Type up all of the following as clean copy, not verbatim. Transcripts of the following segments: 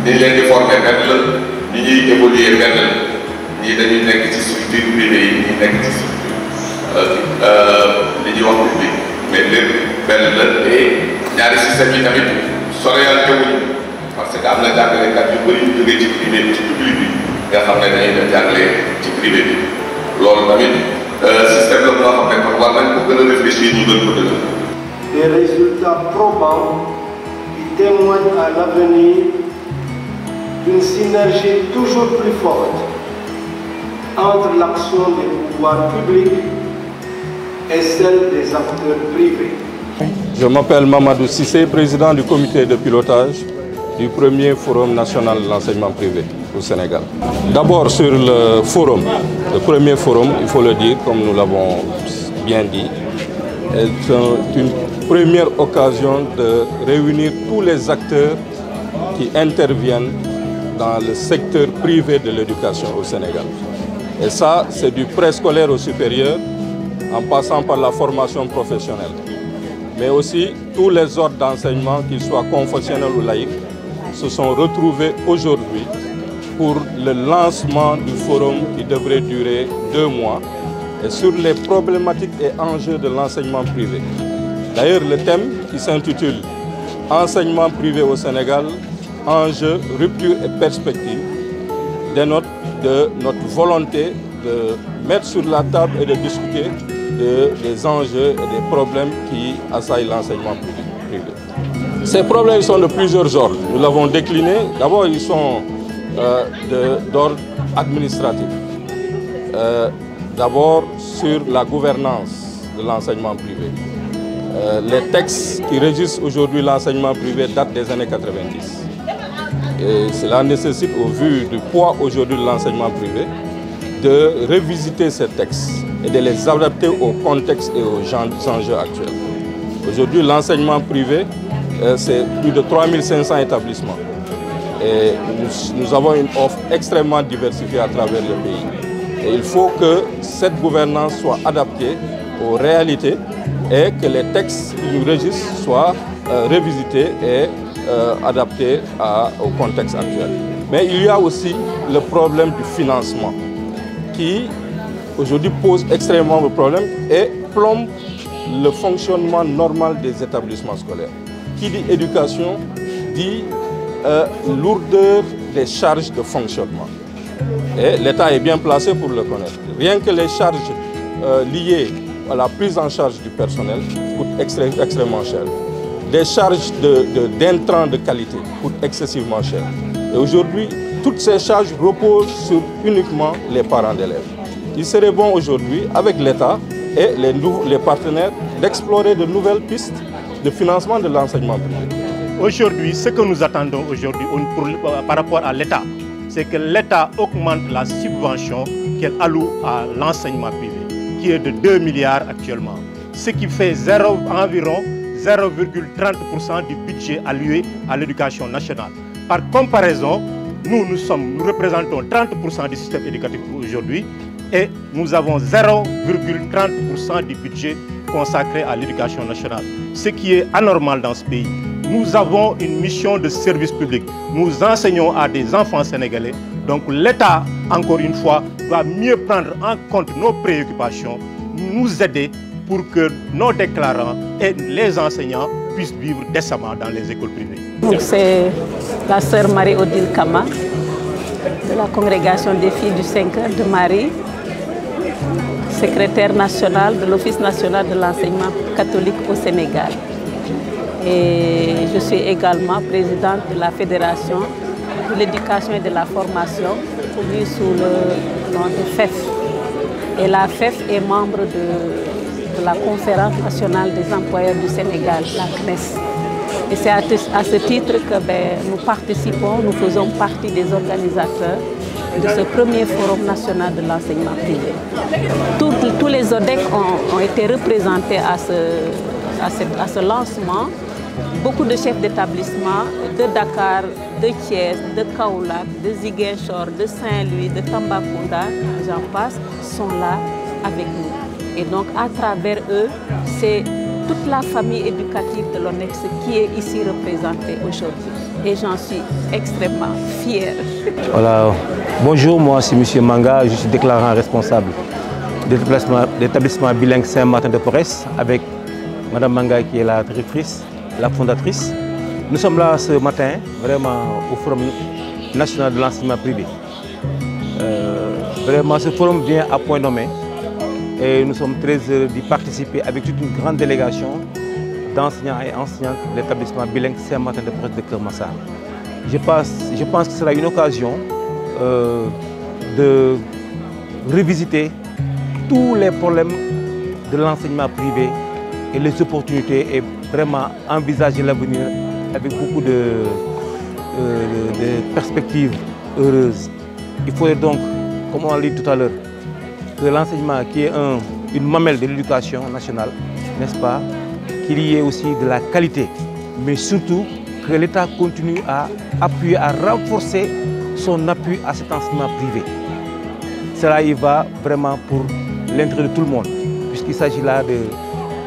ñi leen di former benn la ñi ñuy évoluer benn la ñii dañuy nekk ci structure privée yi ñii nekk ci structure li ñuy wax public mais lépp benn la et ñaari système yi tamit soreyante wuñu parce que am na jàngalekat yu bëri yu jógee ci privé ci public bi nga xam ne dañuy def jàngale ci privé bi loolu tamit système la boo xam ne kon war nañ ko gën a réfléchir ñu gën ko dëgg. Des résultats probants qui témoignent à l'avenir d'une synergie toujours plus forte entre l'action des pouvoirs publics et celle des acteurs privés. Je m'appelle Mamadou Cissé, président du comité de pilotage du premier forum national de l'enseignement privé au Sénégal. D'abord sur le forum, le premier forum, il faut le dire, comme nous l'avons bien dit, est une première occasion de réunir tous les acteurs qui interviennent dans le secteur privé de l'éducation au Sénégal. Et ça, c'est du préscolaire au supérieur, en passant par la formation professionnelle. Mais aussi, tous les ordres d'enseignement, qu'ils soient confessionnels ou laïcs, se sont retrouvés aujourd'hui pour le lancement du forum qui devrait durer 2 mois et sur les problématiques et enjeux de l'enseignement privé. D'ailleurs, le thème qui s'intitule « Enseignement privé au Sénégal, enjeux, rupture et perspectives » dénote de notre volonté de mettre sur la table et de discuter des enjeux et des problèmes qui assaillent l'enseignement privé. Ces problèmes sont de plusieurs ordres. Nous l'avons décliné. D'abord, ils sont d'ordre administratif. D'abord, sur la gouvernance de l'enseignement privé. Les textes qui régissent aujourd'hui l'enseignement privé datent des années 90. Et cela nécessite, au vu du poids aujourd'hui de l'enseignement privé, de revisiter ces textes et de les adapter au contexte et aux enjeux actuels. Aujourd'hui, l'enseignement privé, c'est plus de 3500 établissements. Et nous avons une offre extrêmement diversifiée à travers le pays. Et il faut que cette gouvernance soit adaptée aux réalités et que les textes qui nous régissent soient revisités et adaptés au contexte actuel. Mais il y a aussi le problème du financement qui aujourd'hui pose extrêmement de problèmes et plombe le fonctionnement normal des établissements scolaires. Qui dit éducation dit lourdeur des charges de fonctionnement. Et l'État est bien placé pour le connaître. Rien que les charges liées à la prise en charge du personnel coûtent extrêmement cher. Des charges d'intrants de qualité coûtent excessivement cher. Et aujourd'hui, toutes ces charges reposent sur uniquement les parents d'élèves. Il serait bon aujourd'hui, avec l'État et les partenaires, d'explorer de nouvelles pistes de financement de l'enseignement privé. Aujourd'hui, ce que nous attendons aujourd'hui par rapport à l'État, c'est que l'État augmente la subvention qu'elle alloue à l'enseignement privé, qui est de 2 milliards actuellement, ce qui fait environ 0,30% du budget alloué à l'éducation nationale. Par comparaison, nous représentons 30% du système éducatif aujourd'hui et nous avons 0,30% du budget consacré à l'éducation nationale, ce qui est anormal dans ce pays. Nous avons une mission de service public. Nous enseignons à des enfants sénégalais. Donc l'État, encore une fois, doit mieux prendre en compte nos préoccupations, nous aider pour que nos déclarants et les enseignants puissent vivre décemment dans les écoles privées. C'est la sœur Marie-Odile Kama, de la congrégation des filles du 5e de Marie, secrétaire nationale de l'Office national de l'enseignement catholique au Sénégal. Et je suis également présidente de la Fédération de l'éducation et de la formation, connue sous le nom de FEF. Et la FEF est membre de la Conférence nationale des employeurs du Sénégal, la CNES. Et c'est à ce titre que nous participons, nous faisons partie des organisateurs de ce premier forum national de l'enseignement privé. Tous les ODEC ont été représentés à ce lancement. Beaucoup de chefs d'établissement de Dakar, de Thiès, de Kaolack, de Ziguinchor, de Saint-Louis, de Tambacounda, j'en passe, sont là avec nous. Et donc à travers eux, c'est toute la famille éducative de l'ONEX qui est ici représentée aujourd'hui. Et j'en suis extrêmement fière. Voilà. Bonjour, moi c'est M. Manga, je suis déclarant responsable de l'établissement bilingue Saint-Martin-de-Porres avec Mme Manga qui est la directrice, la fondatrice. Nous sommes là ce matin, vraiment au Forum national de l'enseignement privé. Vraiment, ce forum vient à point nommé et nous sommes très heureux d'y participer avec toute une grande délégation d'enseignants et enseignantes de l'établissement bilingue Saint-Martin-de-Porres de Keur Massar. Je pense que ce sera une occasion de revisiter tous les problèmes de l'enseignement privé et les opportunités et vraiment envisager l'avenir avec beaucoup de perspectives heureuses. Il faudrait donc, comme on l'a dit tout à l'heure, que l'enseignement qui est une mamelle de l'éducation nationale, n'est-ce pas, qu'il y ait aussi de la qualité, mais surtout que l'État continue à appuyer, à renforcer son appui à cet enseignement privé. Cela y va vraiment pour l'intérêt de tout le monde, puisqu'il s'agit là de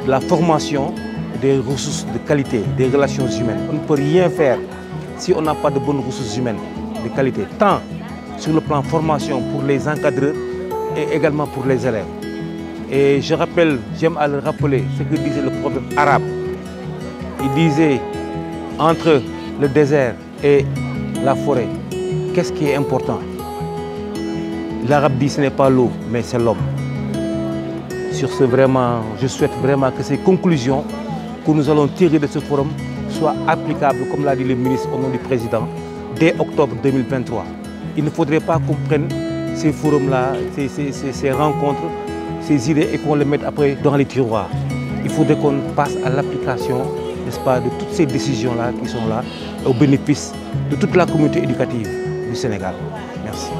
la formation des ressources de qualité, des relations humaines. On ne peut rien faire si on n'a pas de bonnes ressources humaines de qualité, tant sur le plan formation pour les encadreurs et également pour les élèves. Et je rappelle, j'aime à le rappeler ce que disait le prophète arabe. Il disait, entre le désert et la forêt, qu'est-ce qui est important? L'arabe dit ce n'est pas l'eau, mais c'est l'homme. Sur ce, vraiment, je souhaite vraiment que ces conclusions que nous allons tirer de ce forum soient applicables, comme l'a dit le ministre au nom du président, dès octobre 2023. Il ne faudrait pas qu'on prenne ces forums-là, ces rencontres, ces idées et qu'on les mette après dans les tiroirs. Il faudrait qu'on passe à l'application, n'est-ce pas, de toutes ces décisions-là qui sont là, au bénéfice de toute la communauté éducative du Sénégal. Merci.